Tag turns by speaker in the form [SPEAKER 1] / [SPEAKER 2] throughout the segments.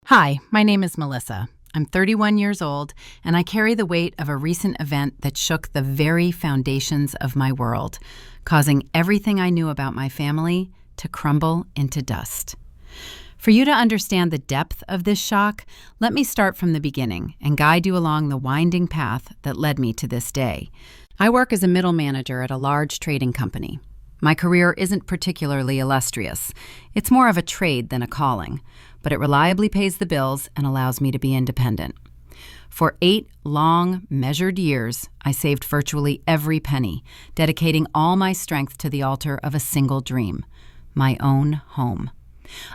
[SPEAKER 1] Hi, my name is Melissa. I'm 31 years old, and I carry the weight of a recent event that shook the very foundations of my world, causing everything I knew about my family to crumble into dust. For you to understand the depth of this shock, let me start from the beginning and guide you along the winding path that led me to this day. I work as a middle manager at a large trading company. My career isn't particularly illustrious. It's more of a trade than a calling, but it reliably pays the bills and allows me to be independent. For 8 long, measured years, I saved virtually every penny, dedicating all my strength to the altar of a single dream: my own home.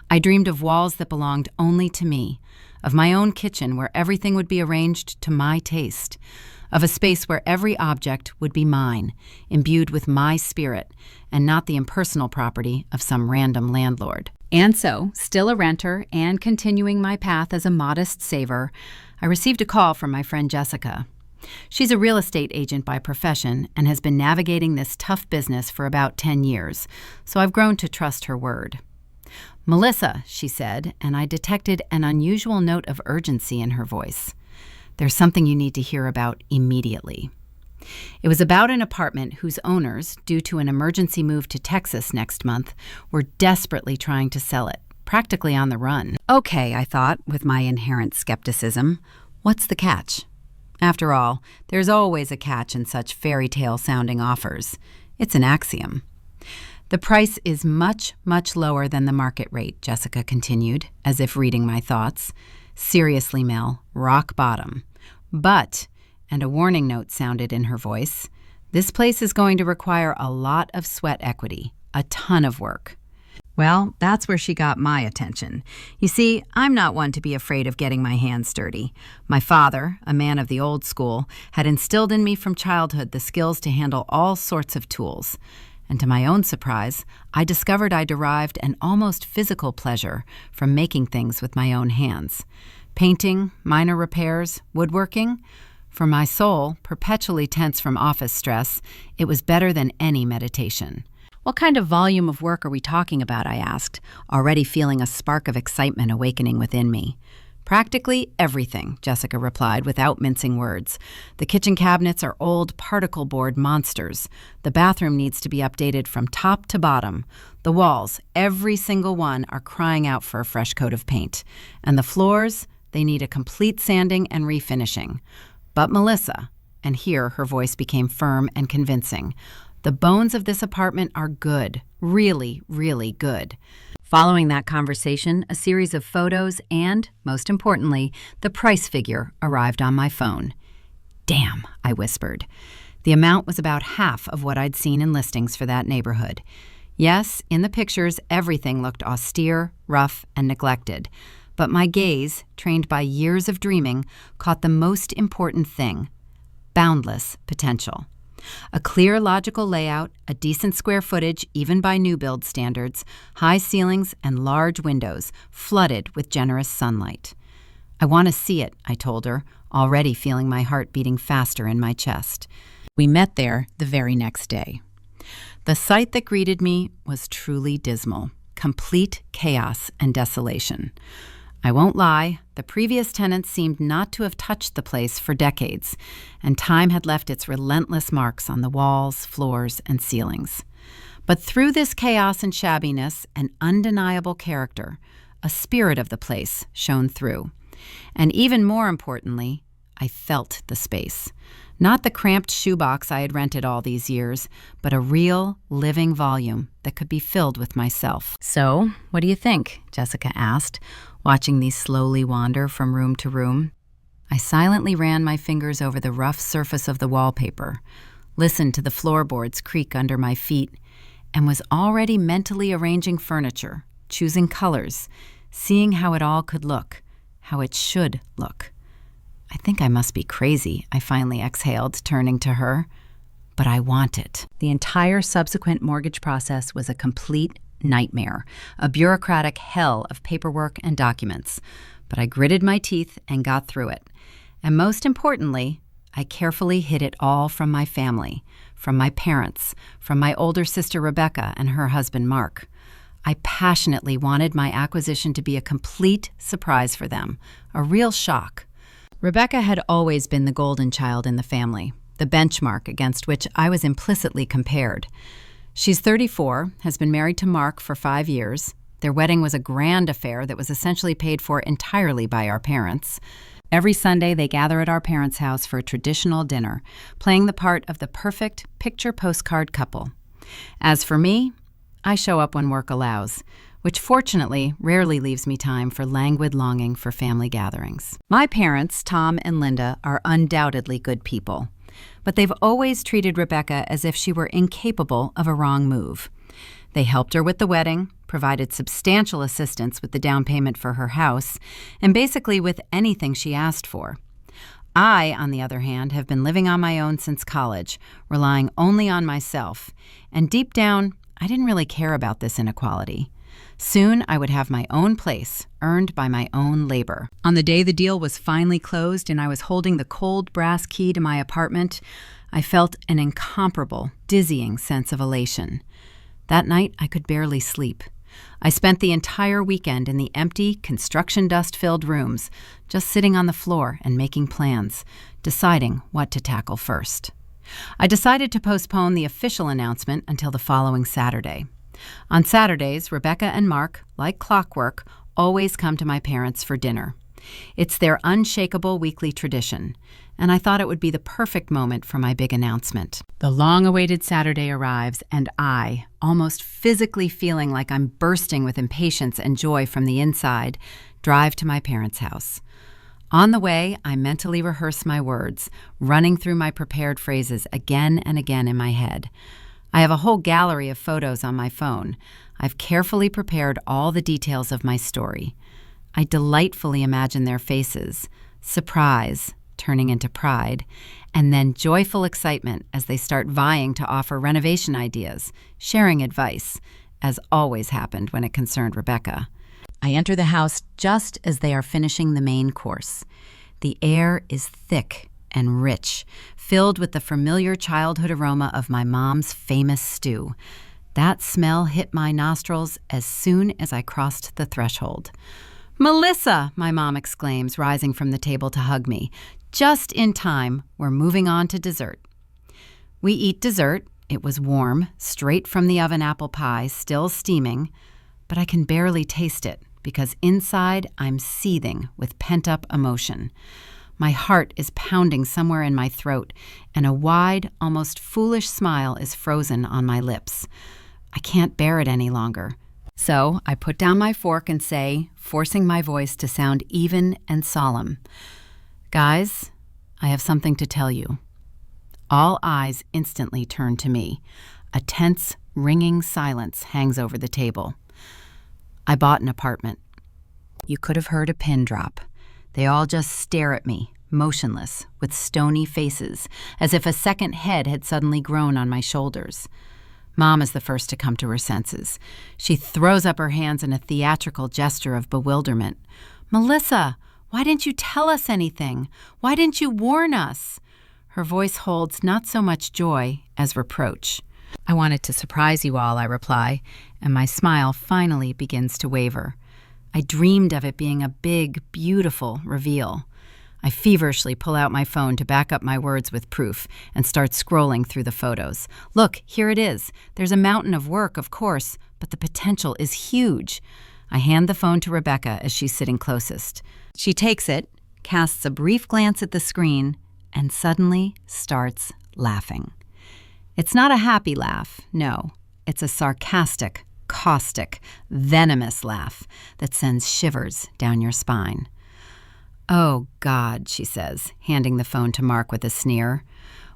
[SPEAKER 1] I dreamed of walls that belonged only to me, of my own kitchen where everything would be arranged to my taste, of a space where every object would be mine, imbued with my spirit, and not the impersonal property of some random landlord. And so, still a renter and continuing my path as a modest saver, I received a call from my friend Jessica. She's a real estate agent by profession and has been navigating this tough business for about 10 years, so I've grown to trust her word. "Melissa," she said, and I detected an unusual note of urgency in her voice. "There's something you need to hear about immediately." It was about an apartment whose owners, due to an emergency move to Texas next month, were desperately trying to sell it, practically on the run. Okay, I thought, with my inherent skepticism, what's the catch? After all, there's always a catch in such fairy tale-sounding offers. It's an axiom. "The price is much, much lower than the market rate," Jessica continued, as if reading my thoughts. "Seriously, Mel, rock bottom. But," and a warning note sounded in her voice, "this place is going to require a lot of sweat equity, a ton of work." Well, that's where she got my attention. You see, I'm not one to be afraid of getting my hands dirty. My father, a man of the old school, had instilled in me from childhood the skills to handle all sorts of tools. And to my own surprise, I discovered I derived an almost physical pleasure from making things with my own hands. Painting, minor repairs, woodworking. For my soul, perpetually tense from office stress, it was better than any meditation. "What kind of volume of work are we talking about?" I asked, already feeling a spark of excitement awakening within me. "Practically everything," Jessica replied without mincing words. "The kitchen cabinets are old particle board monsters. The bathroom needs to be updated from top to bottom. The walls, every single one, are crying out for a fresh coat of paint. And the floors, they need a complete sanding and refinishing. But Melissa," and here her voice became firm and convincing, "the bones of this apartment are good, really, really good." Following that conversation, a series of photos and, most importantly, the price figure arrived on my phone. "Damn," I whispered. The amount was about half of what I'd seen in listings for that neighborhood. Yes, in the pictures, everything looked austere, rough, and neglected. But my gaze, trained by years of dreaming, caught the most important thing: boundless potential. A clear, logical layout, a decent square footage, even by new build standards, high ceilings, and large windows, flooded with generous sunlight. "I want to see it," I told her, already feeling my heart beating faster in my chest. We met there the very next day. The sight that greeted me was truly dismal, complete chaos and desolation. I won't lie, the previous tenants seemed not to have touched the place for decades, and time had left its relentless marks on the walls, floors, and ceilings. But through this chaos and shabbiness, an undeniable character, a spirit of the place, shone through. And even more importantly, I felt the space. Not the cramped shoebox I had rented all these years, but a real, living volume that could be filled with myself. "So, what do you think?" Jessica asked, watching these slowly wander from room to room. I silently ran my fingers over the rough surface of the wallpaper, listened to the floorboards creak under my feet, and was already mentally arranging furniture, choosing colors, seeing how it all could look, how it should look. "I think I must be crazy," I finally exhaled, turning to her. "But I want it." The entire subsequent mortgage process was a complete nightmare, a bureaucratic hell of paperwork and documents. But I gritted my teeth and got through it. And most importantly, I carefully hid it all from my family, from my parents, from my older sister Rebecca and her husband Mark. I passionately wanted my acquisition to be a complete surprise for them, a real shock. Rebecca had always been the golden child in the family, the benchmark against which I was implicitly compared. She's 34, has been married to Mark for 5 years. Their wedding was a grand affair that was essentially paid for entirely by our parents. Every Sunday, they gather at our parents' house for a traditional dinner, playing the part of the perfect picture postcard couple. As for me, I show up when work allows, which fortunately rarely leaves me time for languid longing for family gatherings. My parents, Tom and Linda, are undoubtedly good people, but they've always treated Rebecca as if she were incapable of a wrong move. They helped her with the wedding, provided substantial assistance with the down payment for her house, and basically with anything she asked for. I, on the other hand, have been living on my own since college, relying only on myself, and deep down, I didn't really care about this inequality. Soon, I would have my own place, earned by my own labor. On the day the deal was finally closed and I was holding the cold brass key to my apartment, I felt an incomparable, dizzying sense of elation. That night, I could barely sleep. I spent the entire weekend in the empty, construction dust-filled rooms, just sitting on the floor and making plans, deciding what to tackle first. I decided to postpone the official announcement until the following Saturday. On Saturdays, Rebecca and Mark, like clockwork, always come to my parents for dinner. It's their unshakable weekly tradition, and I thought it would be the perfect moment for my big announcement. The long-awaited Saturday arrives, and I, almost physically feeling like I'm bursting with impatience and joy from the inside, drive to my parents' house. On the way, I mentally rehearse my words, running through my prepared phrases again and again in my head. I have a whole gallery of photos on my phone. I've carefully prepared all the details of my story. I delightfully imagine their faces, surprise turning into pride, and then joyful excitement as they start vying to offer renovation ideas, sharing advice, as always happened when it concerned Rebecca. I enter the house just as they are finishing the main course. The air is thick and rich, filled with the familiar childhood aroma of my mom's famous stew. That smell hit my nostrils as soon as I crossed the threshold. "Melissa!" my mom exclaims, rising from the table to hug me. Just in time, we're moving on to dessert. We eat dessert. It was warm, straight from the oven apple pie, still steaming, but I can barely taste it because inside I'm seething with pent-up emotion. My heart is pounding somewhere in my throat, and a wide, almost foolish smile is frozen on my lips. I can't bear it any longer. So I put down my fork and say, forcing my voice to sound even and solemn, "Guys, I have something to tell you." All eyes instantly turn to me. A tense, ringing silence hangs over the table. I bought an apartment. You could have heard a pin drop. They all just stare at me, motionless, with stony faces, as if a second head had suddenly grown on my shoulders. Mom is the first to come to her senses. She throws up her hands in a theatrical gesture of bewilderment. "Melissa, why didn't you tell us anything? Why didn't you warn us?" Her voice holds not so much joy as reproach. "I wanted to surprise you all," I reply, and my smile finally begins to waver. I dreamed of it being a big, beautiful reveal. I feverishly pull out my phone to back up my words with proof and start scrolling through the photos. Look, here it is. There's a mountain of work, of course, but the potential is huge. I hand the phone to Rebecca as she's sitting closest. She takes it, casts a brief glance at the screen, and suddenly starts laughing. It's not a happy laugh, no. It's a sarcastic, caustic, venomous laugh that sends shivers down your spine. "Oh, God," she says, handing the phone to Mark with a sneer.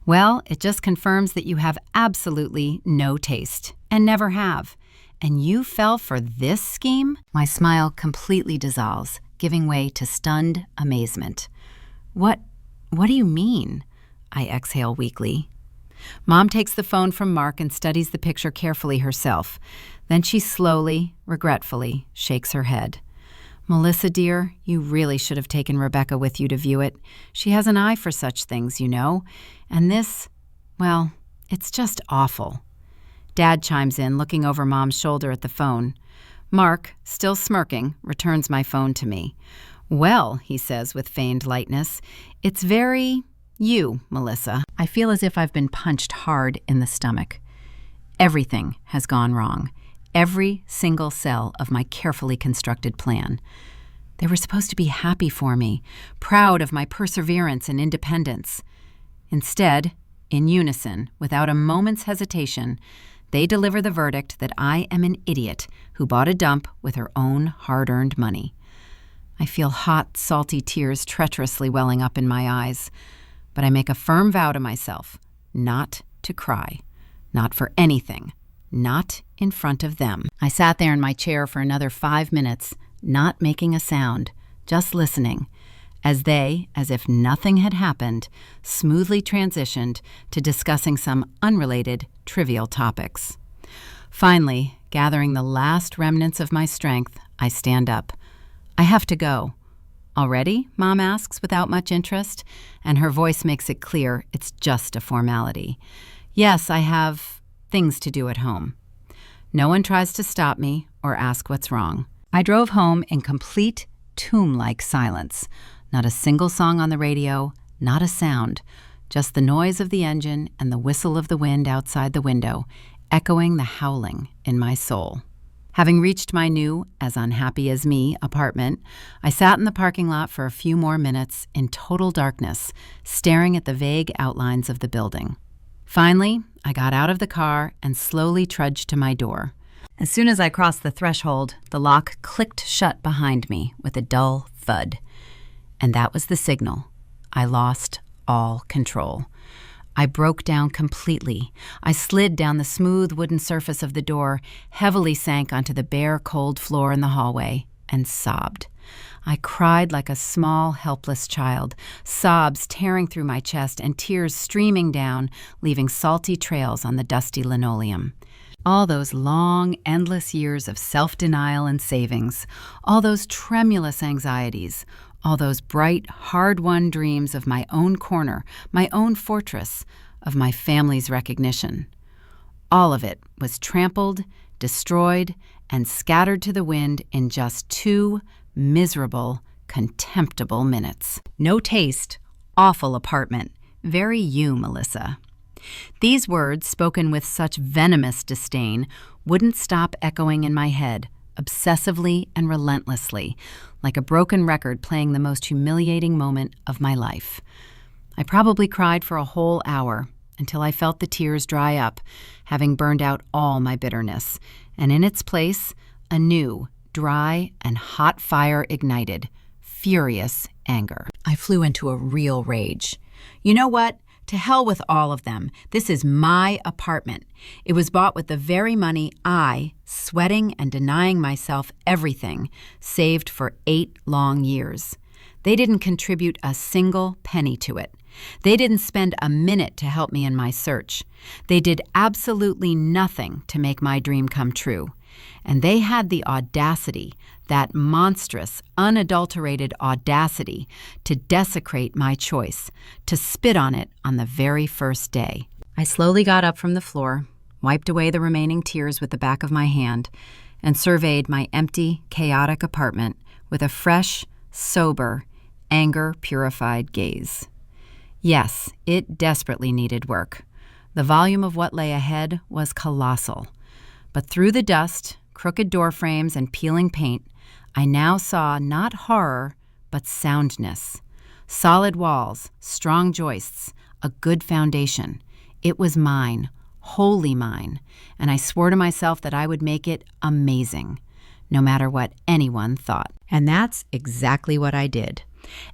[SPEAKER 1] "Well, it just confirms that you have absolutely no taste, and never have. And you fell for this scheme?" My smile completely dissolves, giving way to stunned amazement. What do you mean?" I exhale weakly. Mom takes the phone from Mark and studies the picture carefully herself. Then she slowly, regretfully, shakes her head. "Melissa, dear, you really should have taken Rebecca with you to view it. She has an eye for such things, you know. And this, well, it's just awful." Dad chimes in, looking over Mom's shoulder at the phone. Mark, still smirking, returns my phone to me. "Well," he says with feigned lightness, "it's very you, Melissa." I feel as if I've been punched hard in the stomach. Everything has gone wrong. Every single cell of my carefully constructed plan. They were supposed to be happy for me, proud of my perseverance and independence. Instead, in unison, without a moment's hesitation, they deliver the verdict that I am an idiot who bought a dump with her own hard-earned money. I feel hot, salty tears treacherously welling up in my eyes, but I make a firm vow to myself not to cry, not for anything, not in front of them. I sat there in my chair for another 5 minutes, not making a sound, just listening, as they, as if nothing had happened, smoothly transitioned to discussing some unrelated, trivial topics. Finally, gathering the last remnants of my strength, I stand up. I have to go. "Already?" Mom asks without much interest, and her voice makes it clear it's just a formality. "Yes, I have things to do at home." No one tries to stop me or ask what's wrong. I drove home in complete tomb-like silence. Not a single song on the radio, not a sound, just the noise of the engine and the whistle of the wind outside the window, echoing the howling in my soul. Having reached my new, as unhappy as me, apartment, I sat in the parking lot for a few more minutes in total darkness, staring at the vague outlines of the building. Finally, I got out of the car and slowly trudged to my door. As soon as I crossed the threshold, the lock clicked shut behind me with a dull thud. And that was the signal. I lost all control. I broke down completely. I slid down the smooth wooden surface of the door, heavily sank onto the bare, cold floor in the hallway, and sobbed. I cried like a small, helpless child, sobs tearing through my chest and tears streaming down, leaving salty trails on the dusty linoleum. All those long, endless years of self-denial and savings, all those tremulous anxieties, all those bright, hard-won dreams of my own corner, my own fortress, of my family's recognition. All of it was trampled, destroyed, and scattered to the wind in just 2 miserable, contemptible minutes. No taste, awful apartment. Very you, Melissa. These words, spoken with such venomous disdain, wouldn't stop echoing in my head, obsessively and relentlessly, like a broken record playing the most humiliating moment of my life. I probably cried for a whole hour until I felt the tears dry up, having burned out all my bitterness, and in its place, a new, dry and hot fire ignited, furious anger. I flew into a real rage. You know what? To hell with all of them. This is my apartment. It was bought with the very money I, sweating and denying myself everything, saved for 8 long years. They didn't contribute a single penny to it. They didn't spend a minute to help me in my search. They did absolutely nothing to make my dream come true. And they had the audacity, that monstrous, unadulterated audacity, to desecrate my choice, to spit on it on the very first day. I slowly got up from the floor, wiped away the remaining tears with the back of my hand, and surveyed my empty, chaotic apartment with a fresh, sober, anger-purified gaze. Yes, it desperately needed work. The volume of what lay ahead was colossal. But through the dust, crooked door frames, and peeling paint, I now saw not horror, but soundness. Solid walls, strong joists, a good foundation. It was mine, wholly mine, and I swore to myself that I would make it amazing, no matter what anyone thought. And that's exactly what I did.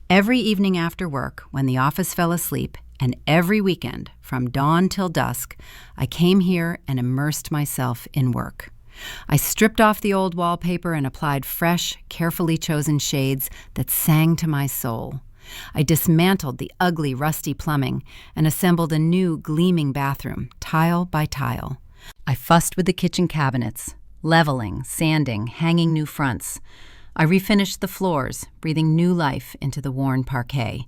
[SPEAKER 1] Every evening after work, when the office fell asleep, and every weekend, from dawn till dusk, I came here and immersed myself in work. I stripped off the old wallpaper and applied fresh, carefully chosen shades that sang to my soul. I dismantled the ugly, rusty plumbing and assembled a new, gleaming bathroom, tile by tile. I fussed with the kitchen cabinets, leveling, sanding, hanging new fronts. I refinished the floors, breathing new life into the worn parquet,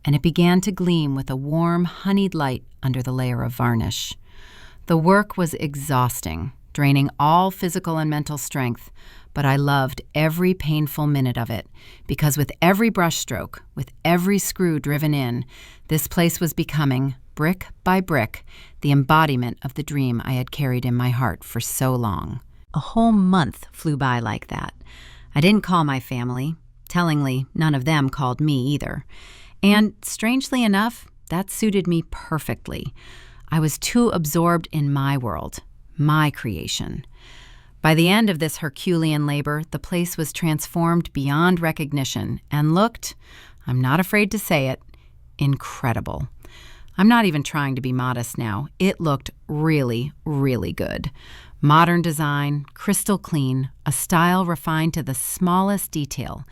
[SPEAKER 1] and it began to gleam with a warm, honeyed light under the layer of varnish. The work was exhausting, draining all physical and mental strength, but I loved every painful minute of it, because with every brushstroke, with every screw driven in, this place was becoming, brick by brick, the embodiment of the dream I had carried in my heart for so long. A whole month flew by like that. I didn't call my family. Tellingly, none of them called me either. And strangely enough, that suited me perfectly. I was too absorbed in my world, my creation. By the end of this Herculean labor, the place was transformed beyond recognition and looked, I'm not afraid to say it, incredible. I'm not even trying to be modest now. It looked really, really good. Modern design, crystal clean, a style refined to the smallest detail.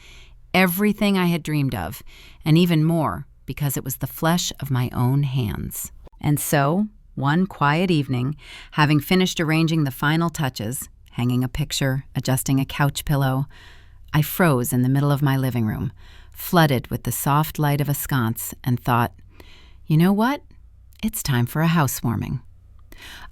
[SPEAKER 1] Everything I had dreamed of, and even more, because it was the flesh of my own hands. And so, one quiet evening, having finished arranging the final touches, hanging a picture, adjusting a couch pillow, I froze in the middle of my living room, flooded with the soft light of a sconce, and thought, you know what? It's time for a housewarming.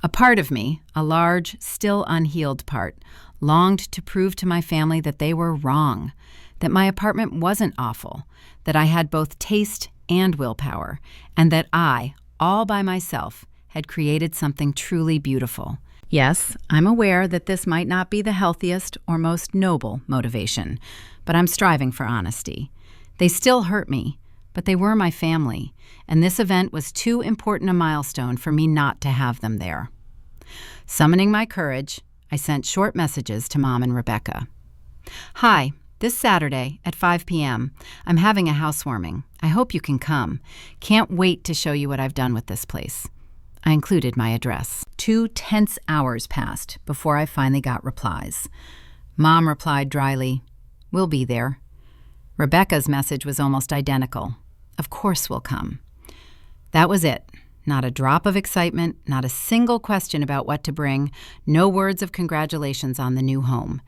[SPEAKER 1] A part of me, a large, still unhealed part, longed to prove to my family that they were wrong, that my apartment wasn't awful, that I had both taste and willpower, and that I, all by myself, had created something truly beautiful. Yes, I'm aware that this might not be the healthiest or most noble motivation, but I'm striving for honesty. They still hurt me, but they were my family, and this event was too important a milestone for me not to have them there. Summoning my courage, I sent short messages to Mom and Rebecca. Hi, this Saturday at 5 p.m., I'm having a housewarming. I hope you can come. Can't wait to show you what I've done with this place. I included my address. 2 tense hours passed before I finally got replies. Mom replied dryly, "We'll be there." Rebecca's message was almost identical. "Of course we'll come." That was it. Not a drop of excitement, not a single question about what to bring, no words of congratulations on the new home.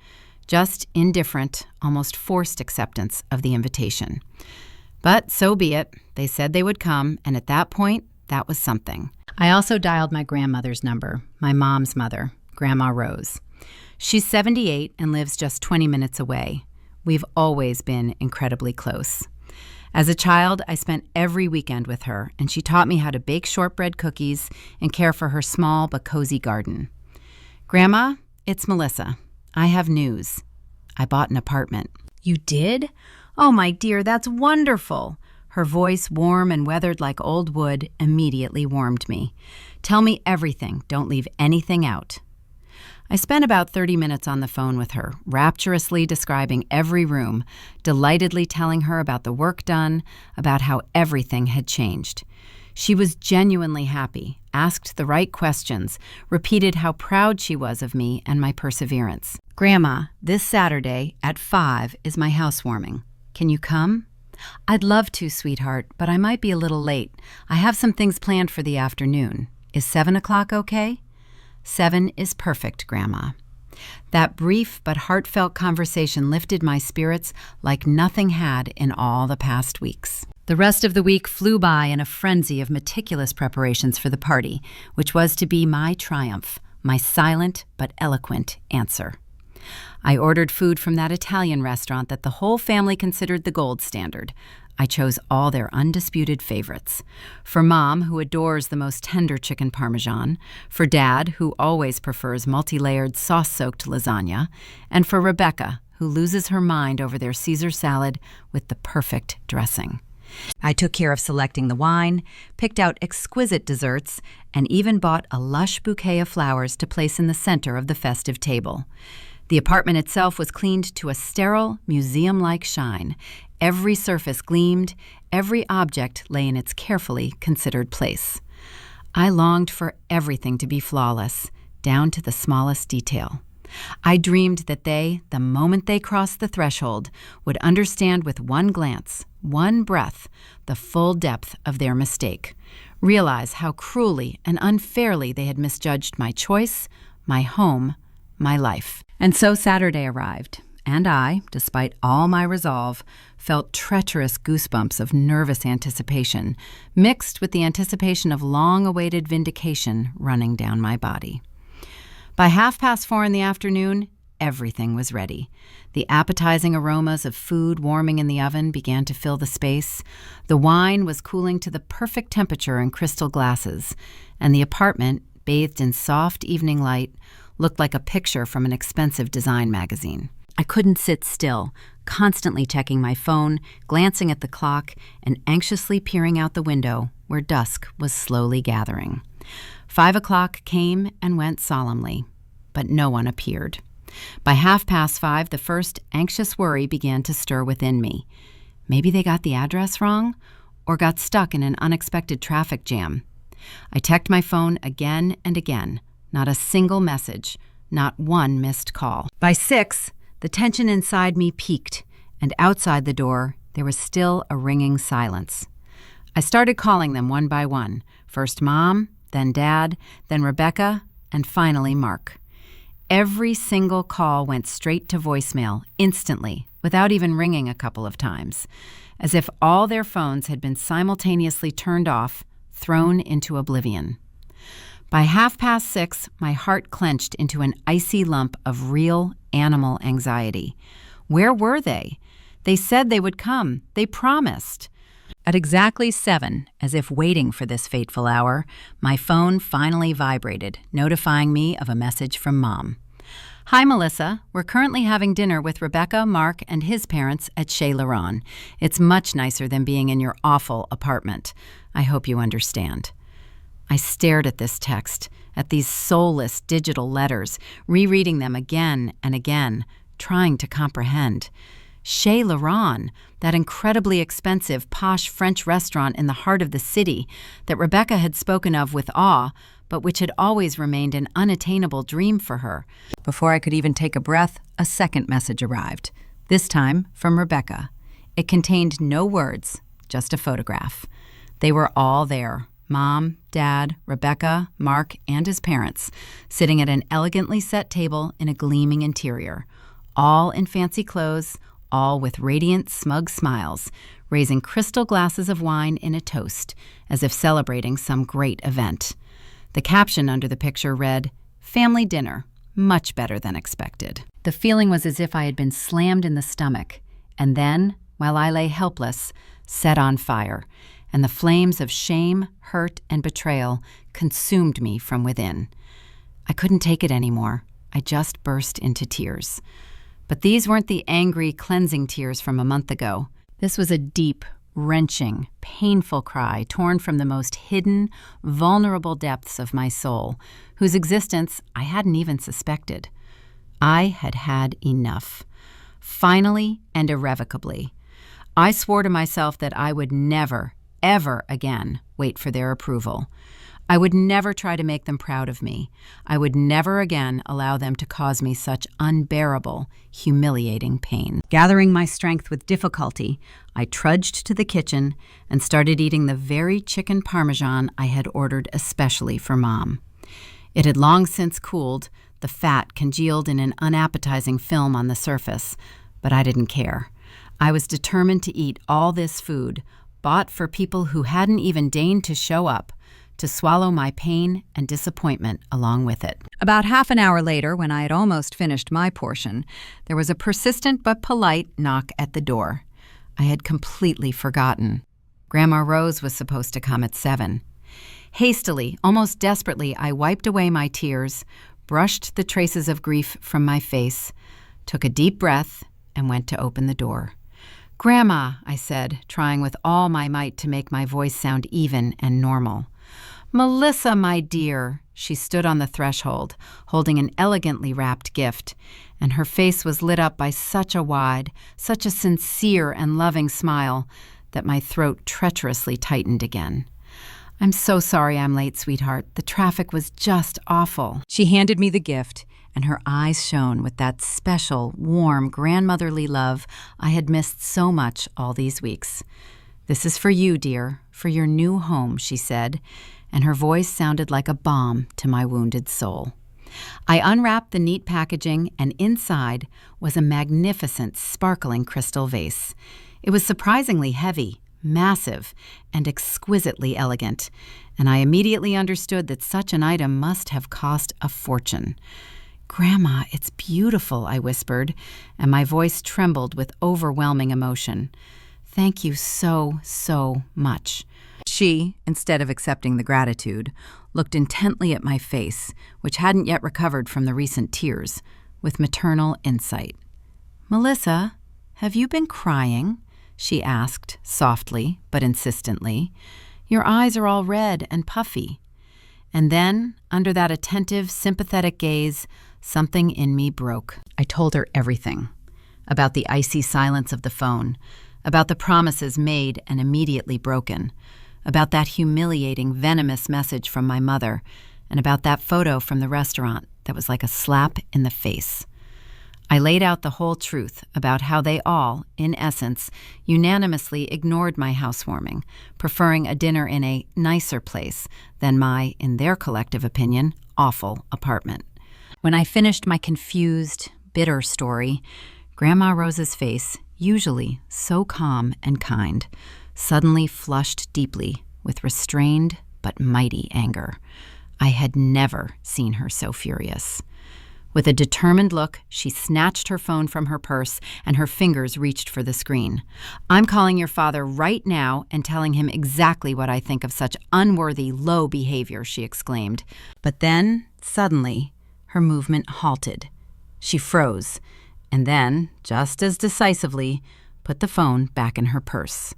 [SPEAKER 1] Just indifferent, almost forced acceptance of the invitation. But so be it. They said they would come, and at that point, that was something. I also dialed my grandmother's number, my mom's mother, Grandma Rose. She's 78 and lives just 20 minutes away. We've always been incredibly close. As a child, I spent every weekend with her, and she taught me how to bake shortbread cookies and care for her small but cozy garden. "Grandma, it's Melissa. I have news. I bought an apartment." "You did? Oh, my dear, that's wonderful." Her voice, warm and weathered like old wood, immediately warmed me. "Tell me everything. Don't leave anything out." I spent about 30 minutes on the phone with her, rapturously describing every room, delightedly telling her about the work done, about how everything had changed. She was genuinely happy, asked the right questions, repeated how proud she was of me and my perseverance. "Grandma, this Saturday at 5 is my housewarming. Can you come?" "I'd love to, sweetheart, but I might be a little late. I have some things planned for the afternoon. Is 7 o'clock okay?" 7 is perfect, Grandma." That brief but heartfelt conversation lifted my spirits like nothing had in all the past weeks. The rest of the week flew by in a frenzy of meticulous preparations for the party, which was to be my triumph, my silent but eloquent answer. I ordered food from that Italian restaurant that the whole family considered the gold standard. I chose all their undisputed favorites. For Mom, who adores the most tender chicken parmesan, for Dad, who always prefers multi-layered sauce-soaked lasagna, and for Rebecca, who loses her mind over their Caesar salad with the perfect dressing. I took care of selecting the wine, picked out exquisite desserts, and even bought a lush bouquet of flowers to place in the center of the festive table. The apartment itself was cleaned to a sterile, museum-like shine. Every surface gleamed, every object lay in its carefully considered place. I longed for everything to be flawless, down to the smallest detail. I dreamed that they, the moment they crossed the threshold, would understand with one glance, one breath, the full depth of their mistake, realize how cruelly and unfairly they had misjudged my choice, my home, my life. And so Saturday arrived, and I, despite all my resolve, felt treacherous goosebumps of nervous anticipation, mixed with the anticipation of long-awaited vindication running down my body. By 4:30 in the afternoon, everything was ready. The appetizing aromas of food warming in the oven began to fill the space. The wine was cooling to the perfect temperature in crystal glasses, and the apartment, bathed in soft evening light, looked like a picture from an expensive design magazine. I couldn't sit still, constantly checking my phone, glancing at the clock, and anxiously peering out the window where dusk was slowly gathering. 5 o'clock came and went solemnly, but no one appeared. By 5:30, the first anxious worry began to stir within me. Maybe they got the address wrong or got stuck in an unexpected traffic jam. I checked my phone again and again. Not a single message, not one missed call. By 6, the tension inside me peaked, and outside the door, there was still a ringing silence. I started calling them one by one, first Mom, then Dad, then Rebecca, and finally Mark. Every single call went straight to voicemail, instantly, without even ringing a couple of times, as if all their phones had been simultaneously turned off, thrown into oblivion. By 6:30, my heart clenched into an icy lump of real animal anxiety. Where were they? They said they would come. They promised. At exactly 7, as if waiting for this fateful hour, my phone finally vibrated, notifying me of a message from Mom. "Hi, Melissa. We're currently having dinner with Rebecca, Mark, and his parents at Chez Laurent. It's much nicer than being in your awful apartment. I hope you understand." I stared at this text, at these soulless digital letters, rereading them again and again, trying to comprehend. Chez Laurent, that incredibly expensive, posh French restaurant in the heart of the city that Rebecca had spoken of with awe, but which had always remained an unattainable dream for her. Before I could even take a breath, a second message arrived, this time from Rebecca. It contained no words, just a photograph. They were all there. Mom, Dad, Rebecca, Mark, and his parents, sitting at an elegantly set table in a gleaming interior, all in fancy clothes, all with radiant, smug smiles, raising crystal glasses of wine in a toast, as if celebrating some great event. The caption under the picture read, "Family dinner, much better than expected." The feeling was as if I had been slammed in the stomach, and then, while I lay helpless, set on fire, and the flames of shame, hurt, and betrayal consumed me from within. I couldn't take it anymore. I just burst into tears. But these weren't the angry, cleansing tears from a month ago. This was a deep, wrenching, painful cry torn from the most hidden, vulnerable depths of my soul, whose existence I hadn't even suspected. I had had enough. Finally and irrevocably. I swore to myself that I would never, ever again wait for their approval. I would never try to make them proud of me. I would never again allow them to cause me such unbearable, humiliating pain. Gathering my strength with difficulty, I trudged to the kitchen and started eating the very chicken parmesan I had ordered especially for Mom. It had long since cooled, the fat congealed in an unappetizing film on the surface, but I didn't care. I was determined to eat all this food, bought for people who hadn't even deigned to show up, to swallow my pain and disappointment along with it. About half an hour later, when I had almost finished my portion, there was a persistent but polite knock at the door. I had completely forgotten. Grandma Rose was supposed to come at 7. Hastily, almost desperately, I wiped away my tears, brushed the traces of grief from my face, took a deep breath, and went to open the door. "Grandma," I said, trying with all my might to make my voice sound even and normal. "Melissa, my dear." She stood on the threshold, holding an elegantly wrapped gift, and her face was lit up by such a wide, such a sincere and loving smile that my throat treacherously tightened again. "I'm so sorry I'm late, sweetheart. The traffic was just awful." She handed me the gift, and her eyes shone with that special, warm, grandmotherly love I had missed so much all these weeks. "This is for you, dear, for your new home," she said, and her voice sounded like a balm to my wounded soul. I unwrapped the neat packaging, and inside was a magnificent, sparkling crystal vase. It was surprisingly heavy, massive and exquisitely elegant, and I immediately understood that such an item must have cost a fortune. "Grandma, it's beautiful," I whispered, and my voice trembled with overwhelming emotion. "Thank you so, so much." She, instead of accepting the gratitude, looked intently at my face, which hadn't yet recovered from the recent tears, with maternal insight. "Melissa, have you been crying?" she asked, softly but insistently. "Your eyes are all red and puffy." And then, under that attentive, sympathetic gaze, something in me broke. I told her everything. About the icy silence of the phone, about the promises made and immediately broken, about that humiliating, venomous message from my mother, and about that photo from the restaurant that was like a slap in the face. I laid out the whole truth about how they all, in essence, unanimously ignored my housewarming, preferring a dinner in a nicer place than my, in their collective opinion, awful apartment. When I finished my confused, bitter story, Grandma Rosa's face, usually so calm and kind, suddenly flushed deeply with restrained but mighty anger. I had never seen her so furious. With a determined look, she snatched her phone from her purse and her fingers reached for the screen. "I'm calling your father right now and telling him exactly what I think of such unworthy, low behavior," she exclaimed. But then, suddenly, her movement halted. She froze, and then, just as decisively, put the phone back in her purse.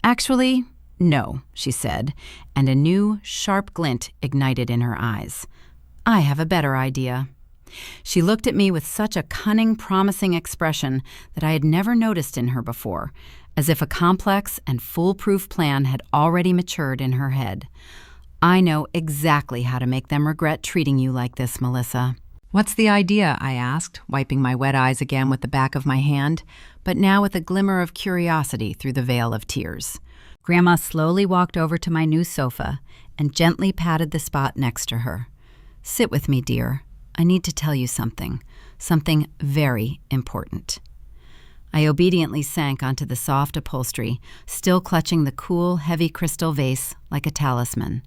[SPEAKER 1] "Actually, no," she said, and a new, sharp glint ignited in her eyes. "I have a better idea." She looked at me with such a cunning, promising expression that I had never noticed in her before, as if a complex and foolproof plan had already matured in her head. "I know exactly how to make them regret treating you like this, Melissa." "What's the idea?" I asked, wiping my wet eyes again with the back of my hand, but now with a glimmer of curiosity through the veil of tears. Grandma slowly walked over to my new sofa and gently patted the spot next to her. "Sit with me, dear. I need to tell you something very important." I obediently sank onto the soft upholstery, still clutching the cool, heavy crystal vase like a talisman.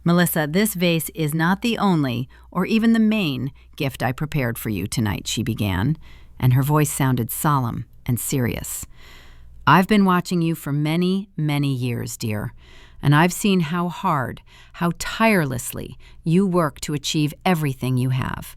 [SPEAKER 1] "Melissa, this vase is not the only, or even the main, gift I prepared for you tonight," she began, and her voice sounded solemn and serious. "I've been watching you for many, many years, dear, and I've seen how hard, how tirelessly you work to achieve everything you have.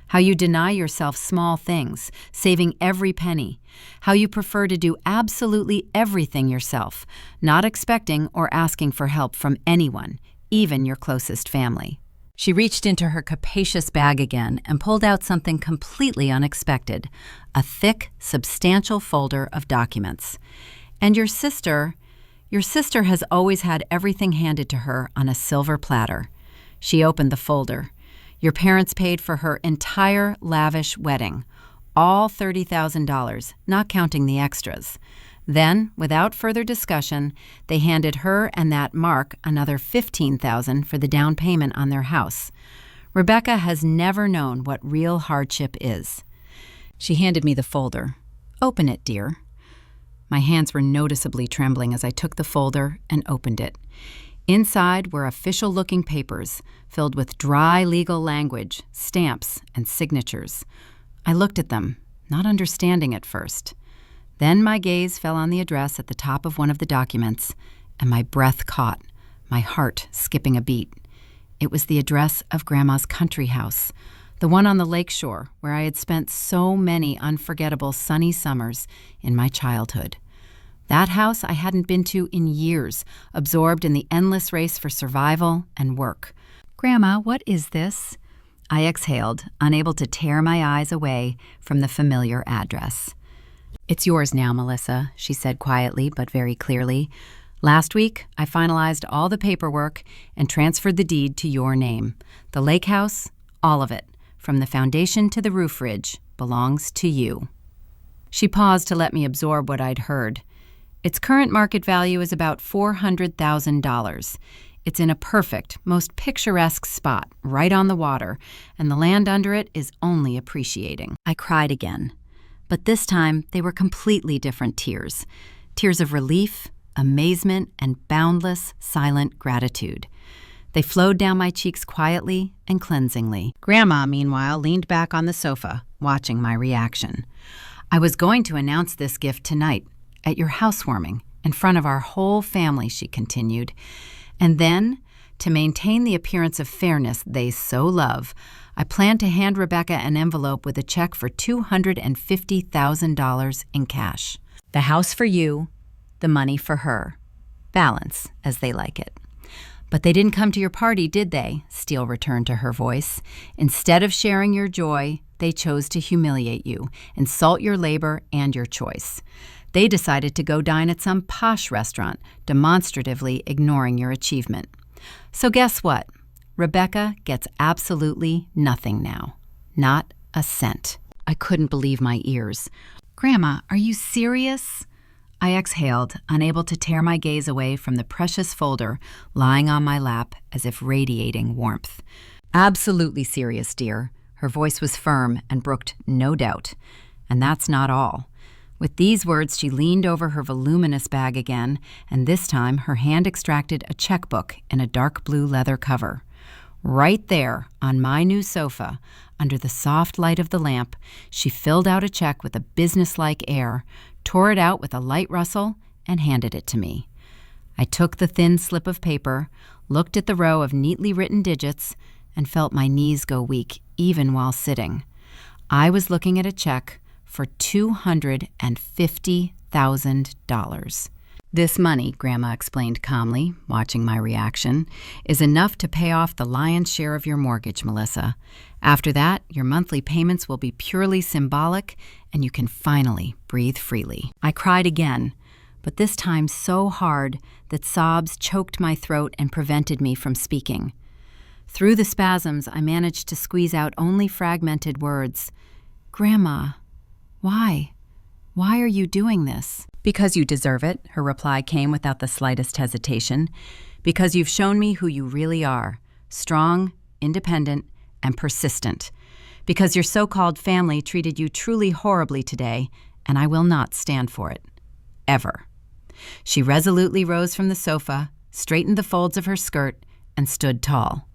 [SPEAKER 1] How you deny yourself small things, saving every penny. How you prefer to do absolutely everything yourself, not expecting or asking for help from anyone, even your closest family." She reached into her capacious bag again and pulled out something completely unexpected, a thick, substantial folder of documents. "And your sister has always had everything handed to her on a silver platter." She opened the folder. "Your parents paid for her entire lavish wedding, all $30,000, not counting the extras. Then, without further discussion, they handed her and that Mark another $15,000 for the down payment on their house. Rebecca has never known what real hardship is." She handed me the folder. "Open it, dear." My hands were noticeably trembling as I took the folder and opened it. Inside were official-looking papers filled with dry legal language, stamps, and signatures. I looked at them, not understanding at first. Then my gaze fell on the address at the top of one of the documents, and my breath caught, my heart skipping a beat. It was the address of Grandma's country house, the one on the lakeshore where I had spent so many unforgettable sunny summers in my childhood. That house I hadn't been to in years, absorbed in the endless race for survival and work. "Grandma, what is this?" I exhaled, unable to tear my eyes away from the familiar address. "It's yours now, Melissa," she said quietly but very clearly. "Last week, I finalized all the paperwork and transferred the deed to your name. The lake house, all of it, from the foundation to the roof ridge, belongs to you." She paused to let me absorb what I'd heard. "Its current market value is about $400,000. It's in a perfect, most picturesque spot, right on the water, and the land under it is only appreciating." I cried again, but this time they were completely different tears. Tears of relief, amazement, and boundless, silent gratitude. They flowed down my cheeks quietly and cleansingly. Grandma, meanwhile, leaned back on the sofa, watching my reaction. "I was going to announce this gift tonight, at your housewarming, in front of our whole family," she continued. "And then, to maintain the appearance of fairness they so love, I plan to hand Rebecca an envelope with a check for $250,000 in cash. The house for you, the money for her. Balance, as they like it." "But they didn't come to your party, did they?" Steele returned to her voice. "Instead of sharing your joy, they chose to humiliate you, insult your labor and your choice. They decided to go dine at some posh restaurant, demonstratively ignoring your achievement. So guess what? Rebecca gets absolutely nothing now. Not a cent." I couldn't believe my ears. "Grandma, are you serious?" I exhaled, unable to tear my gaze away from the precious folder lying on my lap as if radiating warmth. "Absolutely serious, dear." Her voice was firm and brooked no doubt. And that's not all. With these words, she leaned over her voluminous bag again, and this time her hand extracted a checkbook in a dark blue leather cover. Right there, on my new sofa, under the soft light of the lamp, she filled out a check with a businesslike air, tore it out with a light rustle, and handed it to me. I took the thin slip of paper, looked at the row of neatly written digits, and felt my knees go weak even while sitting. I was looking at a check for $250,000. "This money," Grandma explained calmly, watching my reaction, "is enough to pay off the lion's share of your mortgage, Melissa. After that, your monthly payments will be purely symbolic, and you can finally breathe freely." I cried again, but this time so hard that sobs choked my throat and prevented me from speaking. Through the spasms, I managed to squeeze out only fragmented words. "Grandma, why? Why are you doing this?" "Because you deserve it," her reply came without the slightest hesitation. "Because you've shown me who you really are, strong, independent, and persistent. Because your so-called family treated you truly horribly today, and I will not stand for it. Ever." She resolutely rose from the sofa, straightened the folds of her skirt, and stood tall.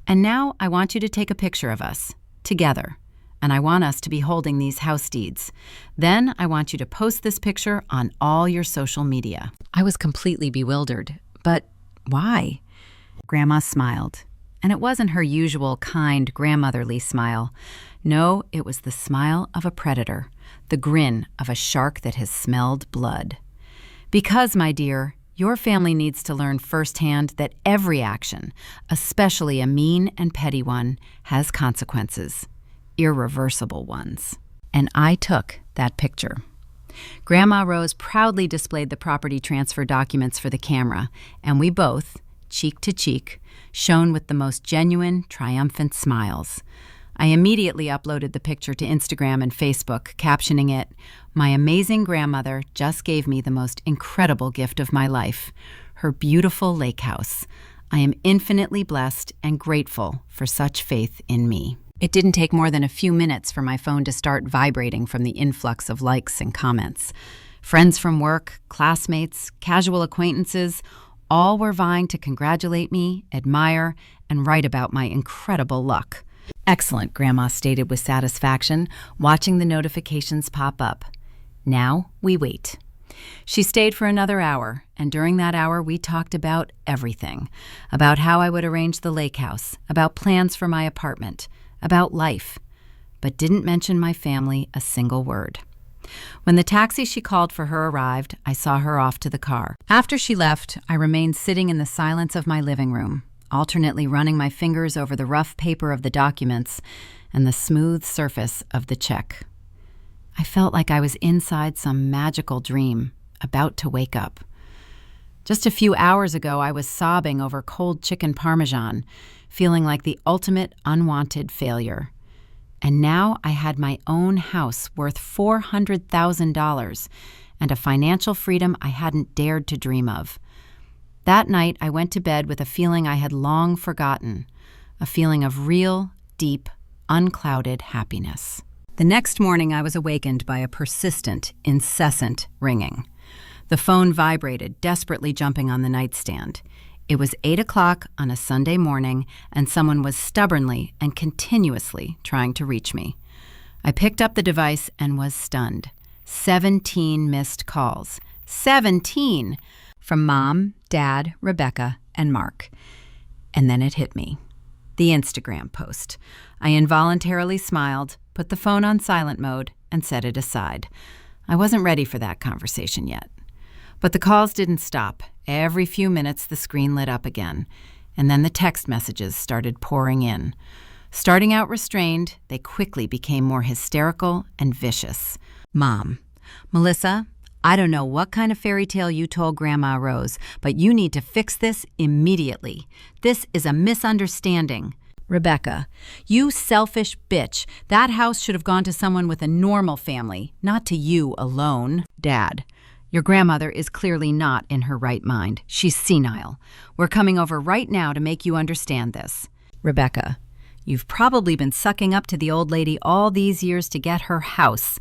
[SPEAKER 1] "And now I want you to take a picture of us, together. And I want us to be holding these house deeds. Then I want you to post this picture on all your social media." I was completely bewildered. But why? Grandma smiled. And it wasn't her usual kind, grandmotherly smile. No, it was the smile of a predator, the grin of a shark that has smelled blood. "Because, my dear, your family needs to learn firsthand that every action, especially a mean and petty one, has consequences. Irreversible ones." And I took that picture. Grandma Rose proudly displayed the property transfer documents for the camera, and we both, cheek to cheek, shone with the most genuine, triumphant smiles. I immediately uploaded the picture to Instagram and Facebook, captioning it, "My amazing grandmother just gave me the most incredible gift of my life, her beautiful lake house. I am infinitely blessed and grateful for such faith in me." It didn't take more than a few minutes for my phone to start vibrating from the influx of likes and comments. Friends from work, classmates, casual acquaintances, all were vying to congratulate me, admire, and write about my incredible luck. "Excellent," Grandma stated with satisfaction, watching the notifications pop up. "Now we wait." She stayed for another hour, and during that hour we talked about everything. About how I would arrange the lake house, about plans for my apartment, about life, but didn't mention my family a single word. When the taxi she called for her arrived, I saw her off to the car. After she left, I remained sitting in the silence of my living room, alternately running my fingers over the rough paper of the documents and the smooth surface of the check. I felt like I was inside some magical dream, about to wake up. Just a few hours ago, I was sobbing over cold chicken parmesan, feeling like the ultimate unwanted failure. And now I had my own house worth $400,000 and a financial freedom I hadn't dared to dream of. That night, I went to bed with a feeling I had long forgotten, a feeling of real, deep, unclouded happiness. The next morning, I was awakened by a persistent, incessant ringing. The phone vibrated, desperately jumping on the nightstand. It was 8 o'clock on a Sunday morning, and someone was stubbornly and continuously trying to reach me. I picked up the device and was stunned. 17 missed calls. 17! From Mom, Dad, Rebecca, and Mark. And then it hit me. The Instagram post. I involuntarily smiled, put the phone on silent mode, and set it aside. I wasn't ready for that conversation yet. But the calls didn't stop. Every few minutes the screen lit up again, and then the text messages started pouring in. Starting out restrained, they quickly became more hysterical and vicious. Mom, Melissa, I don't know what kind of fairy tale you told Grandma Rose, but you need to fix this immediately. This is a misunderstanding. Rebecca, you selfish bitch. That house should have gone to someone with a normal family, not to you alone. Dad, your grandmother is clearly not in her right mind. She's senile. We're coming over right now to make you understand this. Rebecca, you've probably been sucking up to the old lady all these years to get her house.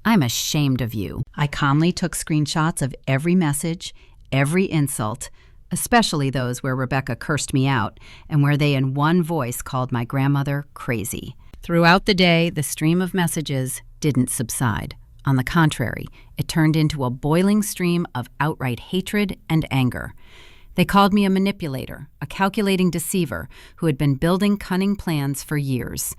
[SPEAKER 1] I'm ashamed of you. I calmly took screenshots of every message, every insult, especially those where Rebecca cursed me out and where they in one voice called my grandmother crazy. Throughout the day, the stream of messages didn't subside. On the contrary, it turned into a boiling stream of outright hatred and anger. They called me a manipulator, a calculating deceiver who had been building cunning plans for years.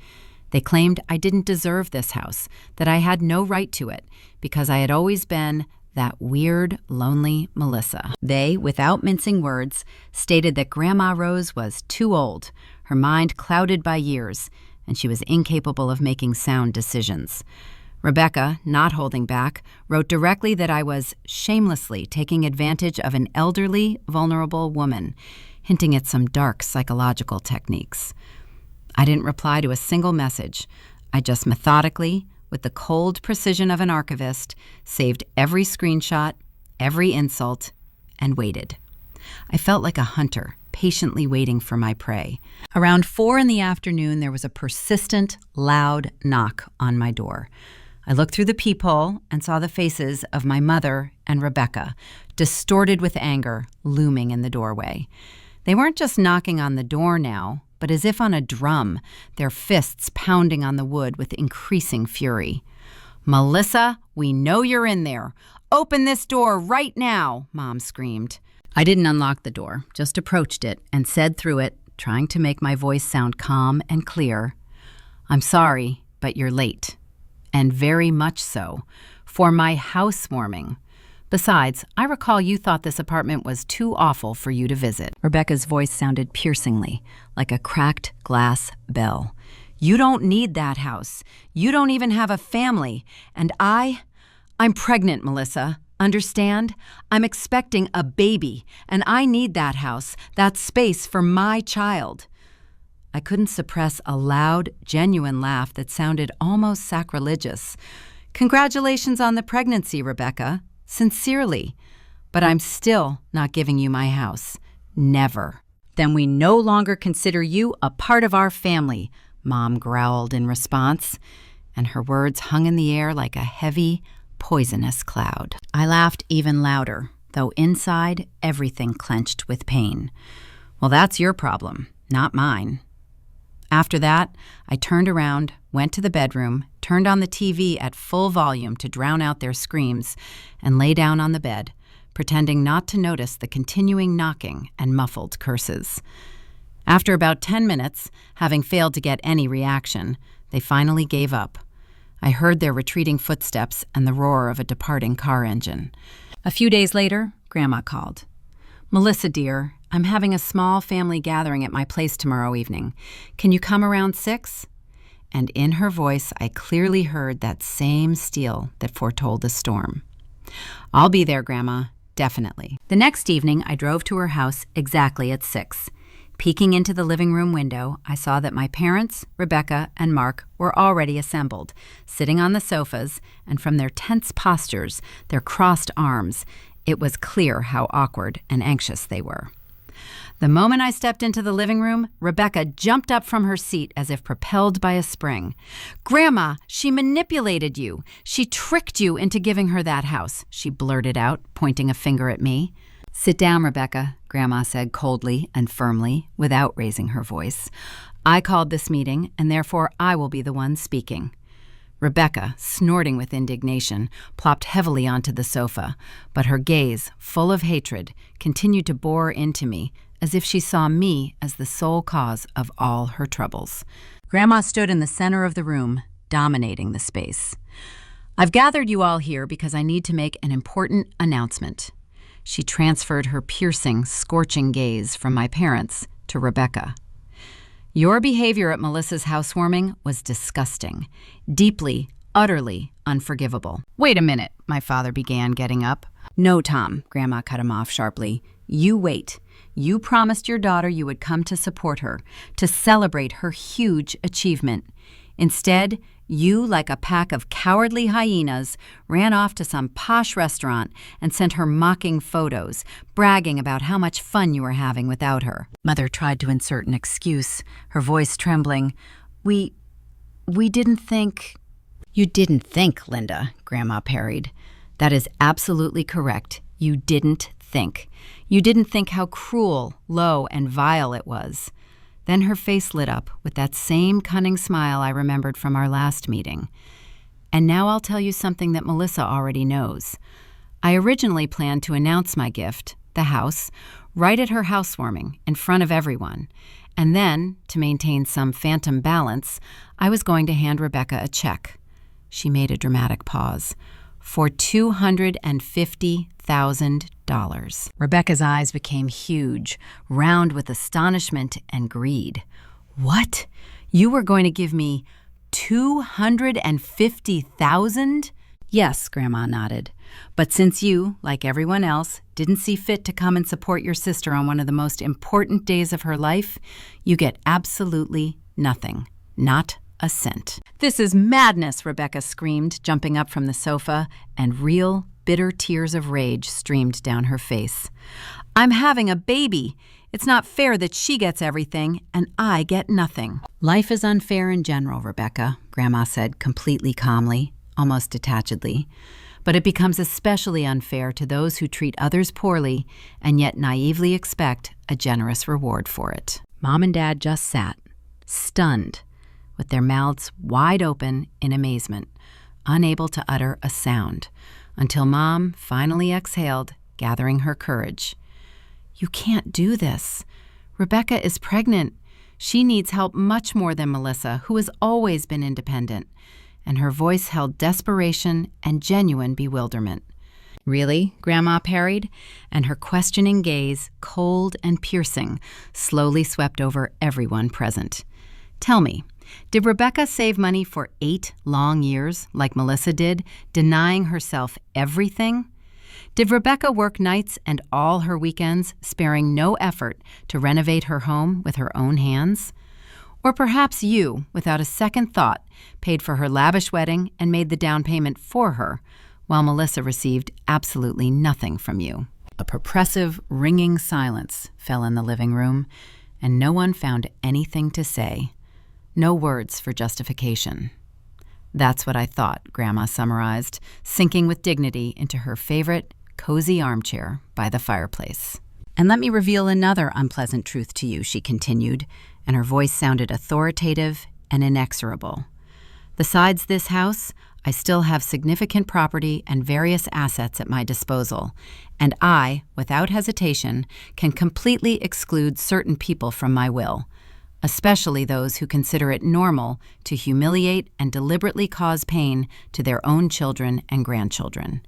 [SPEAKER 1] They claimed I didn't deserve this house, that I had no right to it, because I had always been that weird, lonely Melissa. They, without mincing words, stated that Grandma Rose was too old, her mind clouded by years, and she was incapable of making sound decisions. Rebecca, not holding back, wrote directly that I was shamelessly taking advantage of an elderly, vulnerable woman, hinting at some dark psychological techniques. I didn't reply to a single message. I just methodically, with the cold precision of an archivist, saved every screenshot, every insult, and waited. I felt like a hunter, patiently waiting for my prey. Around 4 p.m, there was a persistent, loud knock on my door. I looked through the peephole and saw the faces of my mother and Rebecca, distorted with anger, looming in the doorway. They weren't just knocking on the door now, but as if on a drum, their fists pounding on the wood with increasing fury. "Melissa, we know you're in there. Open this door right now," Mom screamed. I didn't unlock the door, just approached it and said through it, trying to make my voice sound calm and clear, "I'm sorry, but you're late. And very much so, for my housewarming. Besides, I recall you thought this apartment was too awful for you to visit." Rebecca's voice sounded piercingly, like a cracked glass bell. "You don't need that house. You don't even have a family. And I'm pregnant, Melissa. Understand? I'm expecting a baby, and I need that house, that space for my child." I couldn't suppress a loud, genuine laugh that sounded almost sacrilegious. "Congratulations on the pregnancy, Rebecca. Sincerely. But I'm still not giving you my house. Never." "Then we no longer consider you a part of our family," Mom growled in response, and her words hung in the air like a heavy, poisonous cloud. I laughed even louder, though inside everything clenched with pain. "Well, that's your problem, not mine." After that, I turned around, went to the bedroom, turned on the TV at full volume to drown out their screams, and lay down on the bed, pretending not to notice the continuing knocking and muffled curses. After about 10 minutes, having failed to get any reaction, they finally gave up. I heard their retreating footsteps and the roar of a departing car engine. A few days later, Grandma called. "Melissa, dear, I'm having a small family gathering at my place tomorrow evening. Can you come around 6? And in her voice, I clearly heard that same steel that foretold the storm. "I'll be there, Grandma, definitely." The next evening, I drove to her house exactly at 6. Peeking into the living room window, I saw that my parents, Rebecca, and Mark were already assembled, sitting on the sofas, and from their tense postures, their crossed arms, it was clear how awkward and anxious they were. The moment I stepped into the living room, Rebecca jumped up from her seat as if propelled by a spring. "Grandma, she manipulated you. She tricked you into giving her that house," she blurted out, pointing a finger at me. "Sit down, Rebecca," Grandma said coldly and firmly, without raising her voice. "I called this meeting, and therefore I will be the one speaking." Rebecca, snorting with indignation, plopped heavily onto the sofa, but her gaze, full of hatred, continued to bore into me, as if she saw me as the sole cause of all her troubles. Grandma stood in the center of the room, dominating the space. "I've gathered you all here because I need to make an important announcement." She transferred her piercing, scorching gaze from my parents to Rebecca. "Your behavior at Melissa's housewarming was disgusting, deeply, utterly unforgivable." "Wait a minute," my father began, getting up. "No, Tom," Grandma cut him off sharply. "You wait. You promised your daughter you would come to support her, to celebrate her huge achievement. Instead, you, like a pack of cowardly hyenas, ran off to some posh restaurant and sent her mocking photos, bragging about how much fun you were having without her." Mother tried to insert an excuse, her voice trembling. We didn't think." "You didn't think, Linda," Grandma parried. "That is absolutely correct. You didn't think. You didn't think how cruel, low, and vile it was." Then her face lit up with that same cunning smile I remembered from our last meeting. "And now I'll tell you something that Melissa already knows. I originally planned to announce my gift, the house, right at her housewarming, in front of everyone. And then, to maintain some phantom balance, I was going to hand Rebecca a check." She made a dramatic pause. "For $250,000. Rebecca's eyes became huge, round with astonishment and greed. "What? You were going to give me $250,000? "Yes," Grandma nodded. "But since you, like everyone else, didn't see fit to come and support your sister on one of the most important days of her life, you get absolutely nothing. Not a cent." "This is madness," Rebecca screamed, jumping up from the sofa, and real, bitter tears of rage streamed down her face. "I'm having a baby. It's not fair that she gets everything and I get nothing." "Life is unfair in general, Rebecca," Grandma said completely calmly, almost detachedly. "But it becomes especially unfair to those who treat others poorly and yet naively expect a generous reward for it." Mom and Dad just sat, stunned, with their mouths wide open in amazement, unable to utter a sound, until Mom finally exhaled, gathering her courage. "You can't do this. Rebecca is pregnant. She needs help much more than Melissa, who has always been independent." And her voice held desperation and genuine bewilderment. "Really?" Grandma parried, and her questioning gaze, cold and piercing, slowly swept over everyone present. "Tell me, did Rebecca save money for 8 long years, like Melissa did, denying herself everything? Did Rebecca work nights and all her weekends, sparing no effort to renovate her home with her own hands? Or perhaps you, without a second thought, paid for her lavish wedding and made the down payment for her, while Melissa received absolutely nothing from you?" A oppressive, ringing silence fell in the living room, and no one found anything to say. No words for justification. "That's what I thought," Grandma summarized, sinking with dignity into her favorite, cozy armchair by the fireplace. "And let me reveal another unpleasant truth to you," she continued, and her voice sounded authoritative and inexorable. "Besides this house, I still have significant property and various assets at my disposal, and I, without hesitation, can completely exclude certain people from my will, especially those who consider it normal to humiliate and deliberately cause pain to their own children and grandchildren."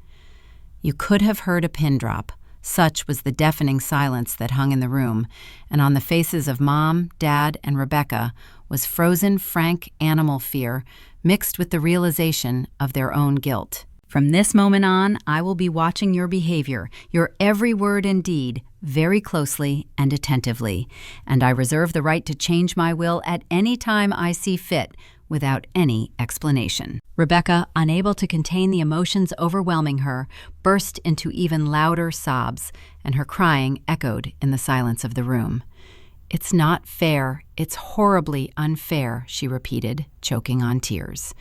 [SPEAKER 1] You could have heard a pin drop. Such was the deafening silence that hung in the room, and on the faces of Mom, Dad, and Rebecca was frozen, frank animal fear mixed with the realization of their own guilt. "From this moment on, I will be watching your behavior, your every word and deed, very closely and attentively, and I reserve the right to change my will at any time I see fit, without any explanation. Rebecca, unable to contain the emotions overwhelming her, burst into even louder sobs, and her crying echoed in the silence of the room. "It's not fair. It's horribly unfair," she repeated, choking on tears.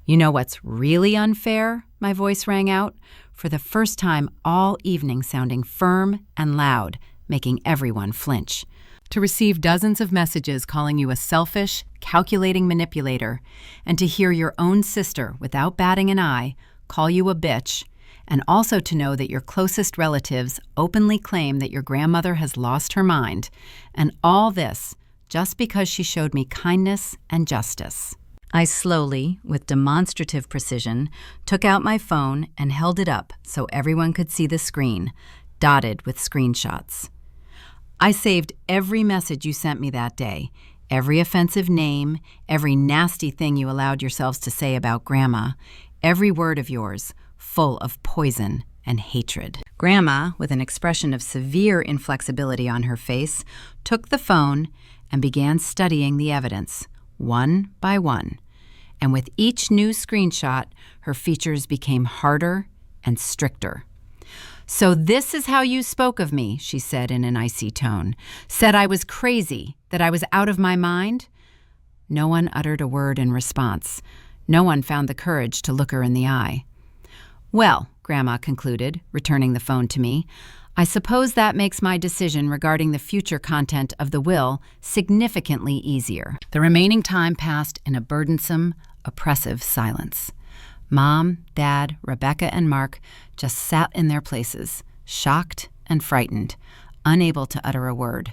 [SPEAKER 1] "You know what's really unfair?" my voice rang out, for the first time all evening sounding firm and loud, making everyone flinch. To receive dozens of messages calling you a selfish, calculating manipulator, and to hear your own sister, without batting an eye, call you a bitch, and also to know that your closest relatives openly claim that your grandmother has lost her mind, and all this just because she showed me kindness and justice. I slowly, with demonstrative precision, took out my phone and held it up so everyone could see the screen, dotted with screenshots. I saved every message you sent me that day, every offensive name, every nasty thing you allowed yourselves to say about Grandma, every word of yours, full of poison and hatred. Grandma, with an expression of severe inflexibility on her face, took the phone and began studying the evidence, one by one. And with each new screenshot, her features became harder and stricter. "So this is how you spoke of me," she said in an icy tone. "Said I was crazy, that I was out of my mind?" No one uttered a word in response. No one found the courage to look her in the eye. "Well," Grandma concluded, returning the phone to me, "I suppose that makes my decision regarding the future content of the will significantly easier." The remaining time passed in a burdensome, oppressive silence. Mom, Dad, Rebecca, and Mark just sat in their places, shocked and frightened, unable to utter a word,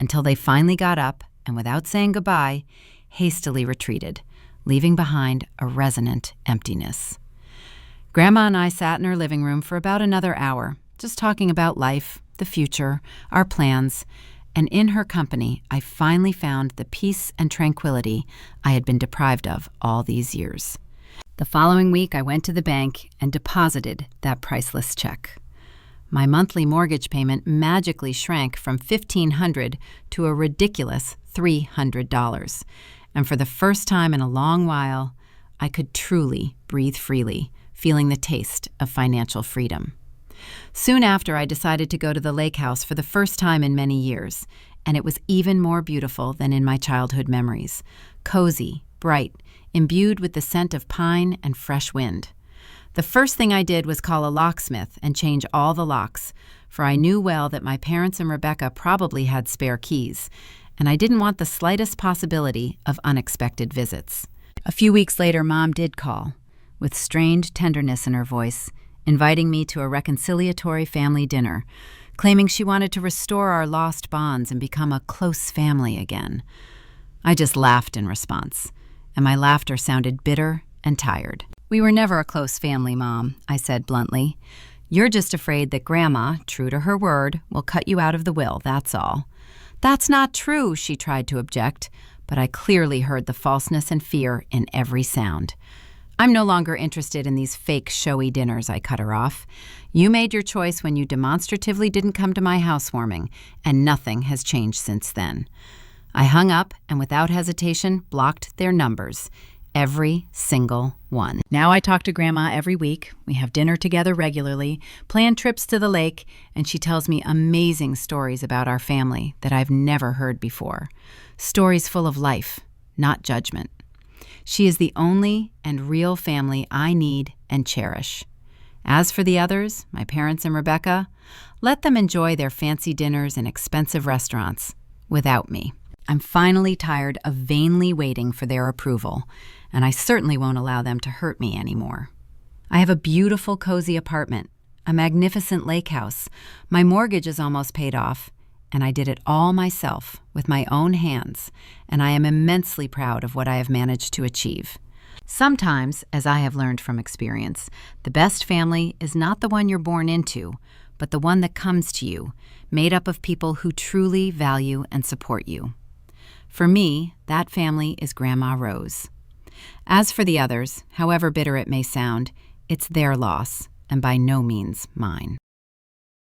[SPEAKER 1] until they finally got up and, without saying goodbye, hastily retreated, leaving behind a resonant emptiness. Grandma and I sat in her living room for about another hour, just talking about life, the future, our plans, and in her company, I finally found the peace and tranquility I had been deprived of all these years. The following week, I went to the bank and deposited that priceless check. My monthly mortgage payment magically shrank from $1,500 to a ridiculous $300. And for the first time in a long while, I could truly breathe freely, feeling the taste of financial freedom. Soon after, I decided to go to the lake house for the first time in many years, and it was even more beautiful than in my childhood memories. Cozy, bright, imbued with the scent of pine and fresh wind. The first thing I did was call a locksmith and change all the locks, for I knew well that my parents and Rebecca probably had spare keys, and I didn't want the slightest possibility of unexpected visits. A few weeks later, Mom did call, with strange tenderness in her voice, inviting me to a reconciliatory family dinner, claiming she wanted to restore our lost bonds and become a close family again. I just laughed in response, and my laughter sounded bitter and tired. "We were never a close family, Mom," I said bluntly. "You're just afraid that Grandma, true to her word, will cut you out of the will, that's all." "That's not true," she tried to object, but I clearly heard the falseness and fear in every sound. "I'm no longer interested in these fake, showy dinners," I cut her off. "You made your choice when you demonstratively didn't come to my housewarming, and nothing has changed since then." I hung up and without hesitation blocked their numbers, every single one. Now I talk to Grandma every week. We have dinner together regularly, plan trips to the lake, and she tells me amazing stories about our family that I've never heard before. Stories full of life, not judgment. She is the only and real family I need and cherish. As for the others, my parents and Rebecca, let them enjoy their fancy dinners in expensive restaurants without me. I'm finally tired of vainly waiting for their approval, and I certainly won't allow them to hurt me anymore. I have a beautiful, cozy apartment, a magnificent lake house. My mortgage is almost paid off, and I did it all myself with my own hands, and I am immensely proud of what I have managed to achieve. Sometimes, as I have learned from experience, the best family is not the one you're born into, but the one that comes to you, made up of people who truly value and support you. For me, that family is Grandma Rose. As for the others, however bitter it may sound, it's their loss, and by no means mine.